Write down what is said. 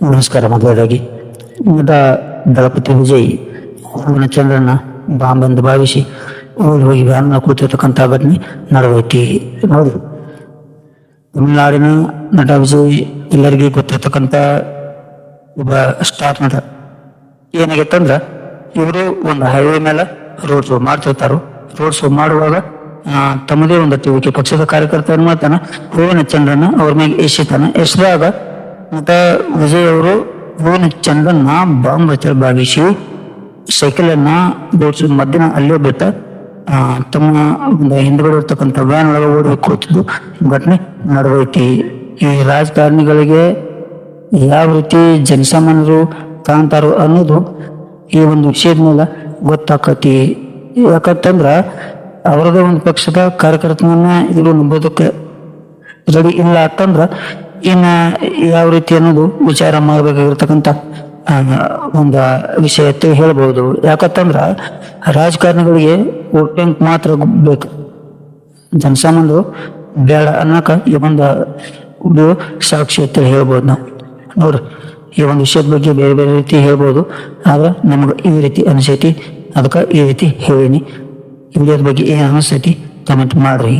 ನಮಸ್ಕಾರ. ಮೊದಲದಾಗಿ ನಟ ದಳಪತಿ ವಿಜಯ್ ಚಂದ್ರನ ಬಾಂಬೆಂದು ಭಾವಿಸಿ ಓಡಿ ಹೋಗಿ ವ್ಯಾನ್ನ ಕೂತಿರ್ತಕ್ಕಂಥ ಘಟನೆ ನಡೆದೈತಿ. ನೋಡಿ, ತಮಿಳುನಾಡಿನ ನಟ ವಿಜಯ್ ಎಲ್ಲರಿಗೂ ಗೊತ್ತಿರ್ತಕ್ಕಂಥ ಒಬ್ಬ ಸ್ಟಾರ್ ನಟ. ಏನಾಗೈತಂದ್ರ, ಇವರು ಒಂದು ಹೈವೇ ಮೇಲೆ ರೋಡ್ ಶೋ ಮಾಡ್ತಿರ್ತಾರು. ರೋಡ್ ಶೋ ಮಾಡುವಾಗ ತಮ್ಮದೇ ಒಂದು ಟಿವಿಕೆ ಪಕ್ಷದ ಕಾರ್ಯಕರ್ತರ ಮಾತನ ಹೂವಿನ ಚಂದ್ರನ ಅವ್ರ ಮೇಲೆ ಎಸೆದಾಗ ನಟ ವಿಜಯ್ ಅವರು ಹೂವಿನ ಚಂದ್ರನ ಬಾಂಬ್ ಹಚ್ಚಲು ಭಾವಿಸಿ ಸೈಕಲನ್ನ ರೋಡ್ ಮಧ್ಯಾಹ್ನ ಅಲ್ಲೇ ಬಿಟ್ಟ ತಮ್ಮ ಒಂದು ಹಿಂದ್ಗಡೆ ಇರ್ತಕ್ಕಂಥ ವ್ಯಾನ್ ಒಳಗೆ ಓಡಿ ಕೂತಿದ್ದು ಘಟನೆ ನಡೆದೈತಿ. ಈ ರಾಜಕಾರಣಿಗಳಿಗೆ ಯಾವ ರೀತಿ ಜನಸಾಮಾನ್ಯರು ಕಾಣ್ತಾರೋ ಅನ್ನೋದು ಈ ಒಂದು ವಿಷಯದ ಮೇಲೆ ಗೊತ್ತಾಕತಿ. ಯಾಕಂತಂದ್ರ ಅವರದೇ ಒಂದು ಪಕ್ಷದ ಕಾರ್ಯಕರ್ತನನ್ನ ಇವರು ನಂಬೋದಕ್ಕೆ ರೆಡಿ ಇಲ್ಲ ಅಂತಂದ್ರ ಇನ್ನ ಯಾವ ರೀತಿ ಅನ್ನೋದು ವಿಚಾರ ಮಾಡಬೇಕಾಗಿರ್ತಕ್ಕಂಥ ಒಂದು ವಿಷಯ ಅಂತ ಹೇಳ್ಬೋದು. ಯಾಕಂತಂದ್ರ ರಾಜಕಾರಣಿಗಳಿಗೆ ವೋಟ್ ಬ್ಯಾಂಕ್ ಮಾತ್ರ ಬೇಕು, ಜನಸಾಮಾನ್ಯರು ಬೇಡ ಅನ್ನಕ ಈ ಒಂದು ಸಾಕ್ಷಿ ಅಂತ ಹೇಳ್ಬೋದು. ನಾವು ನೋಡ್ರಿ, ಈ ಒಂದು ವಿಷಯದ ಬಗ್ಗೆ ಬೇರೆ ಬೇರೆ ರೀತಿ ಹೇಳ್ಬೋದು, ಆದ್ರೆ ನಮಗೆ ಈ ರೀತಿ ಅನಿಸೈತಿ, ಅದಕ್ಕೆ ಈ ರೀತಿ ಹೇಳಿನಿ. ಈ ವಿಡಿಯೋದ ಬಗ್ಗೆ ಏನು ಅನಿಸ್ತೈತಿ ಕಮೆಂಟ್ ಮಾಡ್ರಿ.